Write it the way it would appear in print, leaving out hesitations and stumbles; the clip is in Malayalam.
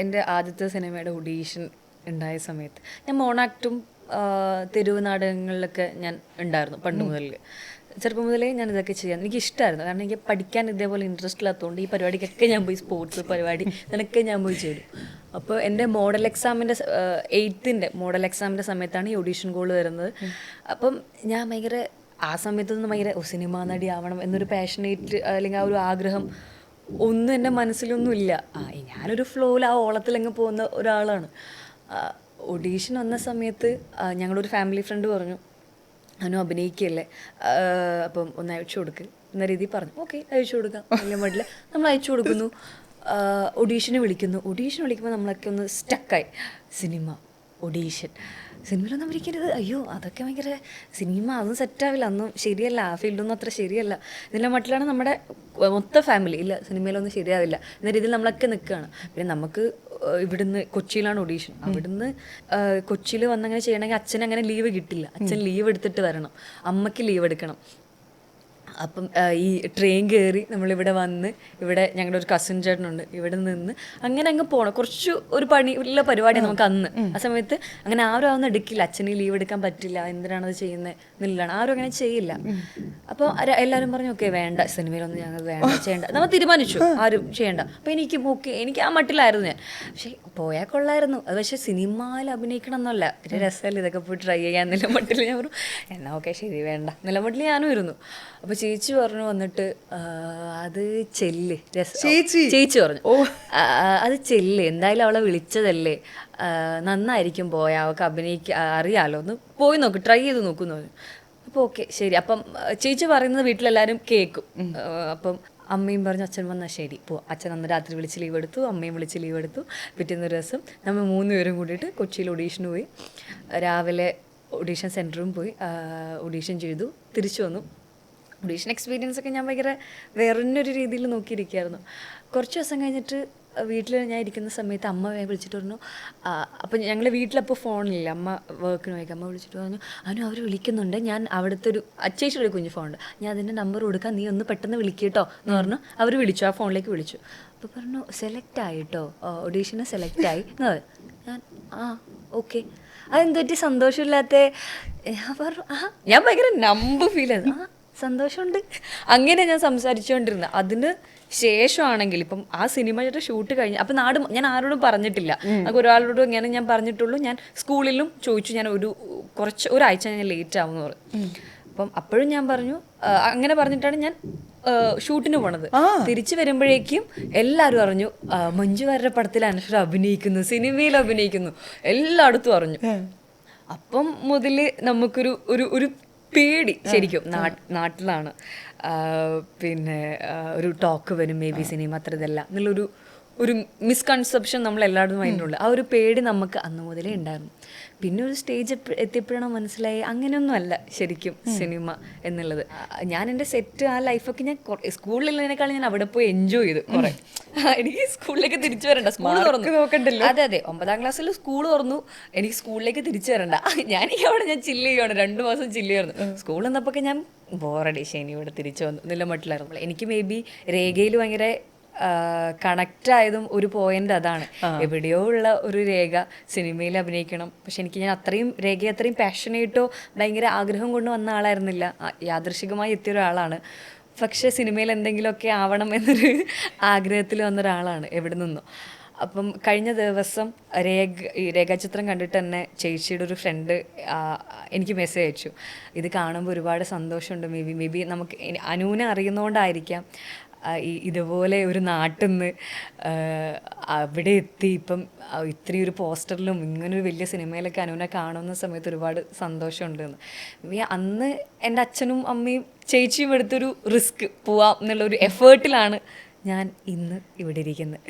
എൻ്റെ ആദ്യത്തെ സിനിമയുടെ ഓഡീഷൻ ഉണ്ടായ സമയത്ത് ഞാൻ മോണാക്റ്റും തെരുവ് നാടകങ്ങളിലൊക്കെ ഞാൻ ഉണ്ടായിരുന്നു പണ്ട് മുതൽ. ചെറുപ്പം മുതലേ ഞാൻ ഇതൊക്കെ ചെയ്യാൻ എനിക്ക് ഇഷ്ടമായിരുന്നു. കാരണം എനിക്ക് പഠിക്കാൻ ഇതേപോലെ ഇൻട്രസ്റ്റ് ഇല്ലാത്തതുകൊണ്ട് ഈ പരിപാടിക്കൊക്കെ ഞാൻ പോയി സ്പോർട്സ് പരിപാടി ഇതിനൊക്കെ ഞാൻ പോയി ചേരും. അപ്പോൾ എൻ്റെ മോഡൽ എക്സാമിൻ്റെ 8th മോഡൽ എക്സാമിൻ്റെ സമയത്താണ് ഈ ഓഡീഷൻ കോൾ വരുന്നത്. അപ്പം ഞാൻ ഭയങ്കര ആ സമയത്തൊന്നും ഭയങ്കര സിനിമാ നടി ആവണം എന്നൊരു പാഷനേറ്റ് അല്ലെങ്കിൽ ആ ഒരു ആഗ്രഹം ഒന്നും എൻ്റെ മനസ്സിലൊന്നും ഇല്ല. ഞാനൊരു ഫ്ലോയിൽ ആ ഓളത്തിലങ്ങ് പോകുന്ന ഒരാളാണ്. ഓഡീഷൻ വന്ന സമയത്ത് ഞങ്ങളൊരു ഫാമിലി ഫ്രണ്ട് പറഞ്ഞു, അനു അഭിനയിക്കുകയല്ലേ, അപ്പം ഒന്ന് അയച്ചു കൊടുക്ക് എന്ന രീതിയിൽ പറഞ്ഞു. ഓക്കെ, അയച്ചു കൊടുക്കാം, വലിയ മടില്ല. നമ്മൾ അയച്ചു കൊടുക്കുന്നു. ഓഡീഷന് വിളിക്കുമ്പോൾ നമ്മളൊക്കെ ഒന്ന് സ്റ്റക്കായി. സിനിമ ഓഡീഷൻ സിനിമയിലൊന്നും അഭിനയിക്കരുത്, അയ്യോ അതൊക്കെ ഭയങ്കര സിനിമ, അതൊന്നും സെറ്റാവില്ല, അതൊന്നും ശരിയല്ല, ആ ഫീൽഡൊന്നും അത്ര ശരിയല്ല എന്നുള്ള മട്ടിലാണ് നമ്മുടെ മൊത്തം ഫാമിലി. ഇല്ല, സിനിമയിലൊന്നും ശരിയാവില്ല എന്ന രീതിയിൽ നമ്മളൊക്കെ നിൽക്കുകയാണ്. പിന്നെ നമുക്ക് ഇവിടുന്ന് കൊച്ചിയിലാണ് ഓഡീഷൻ. അവിടുന്ന് കൊച്ചിയിൽ വന്നങ്ങനെ ചെയ്യണമെങ്കിൽ അച്ഛൻ അങ്ങനെ ലീവ് കിട്ടില്ല. അച്ഛൻ ലീവ് എടുത്തിട്ട് വരണം, അമ്മയ്ക്ക് ലീവ് എടുക്കണം. അപ്പം ഈ ട്രെയിൻ കയറി നമ്മളിവിടെ വന്ന്, ഇവിടെ ഞങ്ങളുടെ ഒരു കസിൻ ചേട്ടനുണ്ട്, ഇവിടെ നിന്ന് അങ്ങനെ അങ്ങ് പോകണം. കുറച്ച് ഒരു ഉള്ള പരിപാടിയാണ് നമുക്ക് അന്ന്. ആ സമയത്ത് അങ്ങനെ ആരും അതൊന്നും എടുക്കില്ല. അച്ഛന് ലീവ് എടുക്കാൻ പറ്റില്ല, എന്തിനാണത് ചെയ്യുന്നത് എന്നുള്ളതാണ്. ആരും അങ്ങനെ ചെയ്യില്ല. അപ്പോൾ എല്ലാവരും പറഞ്ഞു ഓക്കെ വേണ്ട, സിനിമയിലൊന്നും ഞങ്ങൾ ചെയ്യേണ്ട, നമ്മൾ തീരുമാനിച്ചു ആരും ചെയ്യേണ്ട. അപ്പോൾ എനിക്ക് ആ മട്ടിലായിരുന്നു ഞാൻ. പക്ഷേ പോയാൽ കൊള്ളായിരുന്നു. അത് പക്ഷേ സിനിമയിൽ അഭിനയിക്കണം എന്നല്ല, ഒരു രസമല്ല ഇതൊക്കെ പോയി ട്രൈ ചെയ്യാൻ എന്നുള്ള മട്ടിൽ ഞാൻ പറഞ്ഞു എന്നാൽ ഓക്കെ ശരി വേണ്ട എന്നുള്ള മട്ടിൽ ഞാനും ഇരുന്നു. അപ്പോൾ ചേച്ചി പറഞ്ഞു വന്നിട്ട് അത് ചെല്ല്, ചേച്ചി പറഞ്ഞു അത് ചെല്ല്, എന്തായാലും അവളെ വിളിച്ചതല്ലേ, നന്നായിരിക്കും പോയാൽ അവൾക്ക് അറിയാലോ, ഒന്ന് പോയി നോക്ക്, ട്രൈ ചെയ്ത് നോക്കുമെന്ന് പറഞ്ഞു. അപ്പോൾ ഓക്കെ ശരി. അപ്പം ചേച്ചി പറയുന്നത് വീട്ടിലെല്ലാവരും കേൾക്കും. അപ്പം അമ്മയും പറഞ്ഞു, അച്ഛൻ വന്നാൽ ശരി പോവാം. അച്ഛൻ അന്ന് രാത്രി വിളിച്ച് ലീവ് എടുത്തു, അമ്മയും വിളിച്ച് ലീവ് എടുത്തു. പിറ്റേന്ന് ഒരു ദിവസം നമ്മൾ 3 പേരും കൂടിയിട്ട് കൊച്ചിയിൽ ഓഡീഷന് പോയി. രാവിലെ ഓഡീഷൻ സെൻറ്ററും പോയി ഓഡീഷൻ ചെയ്തു, തിരിച്ചു വന്നു. ഓഡീഷൻ എക്സ്പീരിയൻസ് ഒക്കെ ഞാൻ ഭയങ്കര വേറൊരു രീതിയിൽ നോക്കിയിരിക്കുകയായിരുന്നു. കുറച്ച് ദിവസം കഴിഞ്ഞിട്ട് വീട്ടിൽ ഞാൻ ഇരിക്കുന്ന സമയത്ത് അമ്മ വിളിച്ചിട്ട് പറഞ്ഞു, അപ്പം ഞങ്ങൾ വീട്ടിലപ്പോൾ ഫോണില്ല, അമ്മ വർക്കിന് പോയിക്കാം. അമ്മ വിളിച്ചിട്ട് പറഞ്ഞു, അവർ വിളിക്കുന്നുണ്ട്, ഞാൻ അവിടുത്തെ ഒരു അച്ചേച്ചിയുടെ ഒരു കുഞ്ഞു ഫോണുണ്ട്, ഞാൻ അതിൻ്റെ നമ്പർ കൊടുക്കാം, നീ ഒന്ന് പെട്ടെന്ന് വിളിക്കട്ടോ എന്ന് പറഞ്ഞു. അവർ വിളിച്ചു, ആ ഫോണിലേക്ക് വിളിച്ചു. അപ്പോൾ പറഞ്ഞു സെലക്ട് ആയിട്ടോ, ഓഡീഷന് സെലക്ട് ആയി എന്ന് പറഞ്ഞു. ഞാൻ ഓക്കെ, അതെന്തൊരു സന്തോഷമില്ലാത്ത. ഞാൻ പറഞ്ഞു ഞാൻ ഭയങ്കര നമ്പ് ഫീൽ ചെയ്തു, സന്തോഷമുണ്ട്. അങ്ങനെ ഞാൻ സംസാരിച്ചുകൊണ്ടിരുന്നത്. അതിന് ശേഷമാണെങ്കിൽ ഇപ്പം ആ സിനിമയുടെ ഷൂട്ട് കഴിഞ്ഞ് അപ്പം ഞാൻ ആരോടും പറഞ്ഞിട്ടില്ല, നമുക്ക് ഒരാളോടും ഇങ്ങനെ ഞാൻ പറഞ്ഞിട്ടുള്ളൂ. ഞാൻ സ്കൂളിലും ചോദിച്ചു, ഞാൻ ഒരാഴ്ച ഞാൻ ലേറ്റ് ആവുമെന്ന് പറഞ്ഞു. അപ്പം അപ്പോഴും ഞാൻ പറഞ്ഞു, അങ്ങനെ പറഞ്ഞിട്ടാണ് ഞാൻ ഷൂട്ടിന് പോണത്. തിരിച്ചു വരുമ്പോഴേക്കും എല്ലാവരും അറിഞ്ഞു മഞ്ജു വാര്യരുടെ പടത്തിൽ അനശ്വര അഭിനയിക്കുന്നു, സിനിമയിൽ അഭിനയിക്കുന്നു, എല്ലായിടത്തും അറിഞ്ഞു. അപ്പം മുതൽ നമുക്കൊരു ഒരു പേടി ശരിക്കും നാട്ടിലാണ്. പിന്നെ ഒരു ടോക്ക് വരും, മേ ബി സിനിമ അത്ര ഇതല്ല എന്നുള്ളൊരു മിസ്കൺസെപ്ഷൻ നമ്മൾ എല്ലായിടത്തും അതിനുള്ള ആ ഒരു പേടി നമുക്ക് അന്ന് മുതലേ ഉണ്ടായിരുന്നു. പിന്നെ ഒരു സ്റ്റേജ് എത്തിയപ്പോഴാണ് മനസ്സിലായി അങ്ങനെയൊന്നും അല്ല ശരിക്കും സിനിമ എന്നുള്ളത്. ഞാൻ എൻ്റെ സെറ്റ് ആ ലൈഫൊക്കെ ഞാൻ സ്കൂളിലുള്ളതിനേക്കാളും ഞാൻ അവിടെ പോയി എൻജോയ് ചെയ്തു കുറേ. എനിക്ക് സ്കൂളിലേക്ക് തിരിച്ചു വരണ്ട, സ്കൂൾ തുറന്നു നോക്കണ്ടല്ലോ. അതെ 9ാം ക്ലാസ്സിൽ സ്കൂൾ തുറന്നു, എനിക്ക് സ്കൂളിലേക്ക് തിരിച്ചു വരണ്ട. ഞാൻ ചില്ല് ചെയ്യുകയാണ്, 2 മാസം ചില്ല് ചെയ്യുന്നു. സ്കൂളിൽ നിന്നപ്പോൾ ഞാൻ ബോറടി, ശനി ഇവിടെ തിരിച്ചു വന്നു എന്നുള്ള മട്ടിലായിരുന്നു. എനിക്ക് മേ ബി രേഖയിൽ ഭയങ്കര കണക്റ്റ് ആയതും ഒരു പോയിന്റ് അതാണ്. എവിടെയോ ഉള്ള ഒരു രേഖ സിനിമയിൽ അഭിനയിക്കണം. പക്ഷെ ഞാൻ അത്രയും പാഷനേറ്റോ ഭയങ്കര ആഗ്രഹം കൊണ്ട് വന്ന ആളായിരുന്നില്ല, യാദൃശികമായി എത്തിയ ഒരാളാണ്. പക്ഷെ സിനിമയിൽ എന്തെങ്കിലുമൊക്കെ ആവണം എന്നൊരു ആഗ്രഹത്തിൽ വന്ന ഒരാളാണ് എവിടെ നിന്നോ. അപ്പം കഴിഞ്ഞ ദിവസം രേഖാചിത്രം കണ്ടിട്ട് തന്നെ ചേച്ചിയുടെ ഒരു ഫ്രണ്ട് എനിക്ക് മെസ്സേജ് അയച്ചു, ഇത് കാണുമ്പോൾ ഒരുപാട് സന്തോഷമുണ്ട്, മേ ബി നമുക്ക് അനുവിനെ അറിയുന്നതുകൊണ്ടായിരിക്കാം ഇതുപോലെ ഒരു നാട്ടിൽ നിന്ന് അവിടെ എത്തി ഇപ്പം ഇത്രയും ഒരു പോസ്റ്ററിലും ഇങ്ങനൊരു വലിയ സിനിമയിലൊക്കെ അനുവിനെ കാണുന്ന സമയത്ത് ഒരുപാട് സന്തോഷമുണ്ടെന്ന്. അന്ന് എൻ്റെ അച്ഛനും അമ്മയും ചേച്ചിയും എടുത്തൊരു റിസ്ക് പോവാം എന്നുള്ളൊരു എഫേർട്ടിലാണ് ഞാൻ ഇന്ന് ഇവിടെ ഇരിക്കുന്നത്.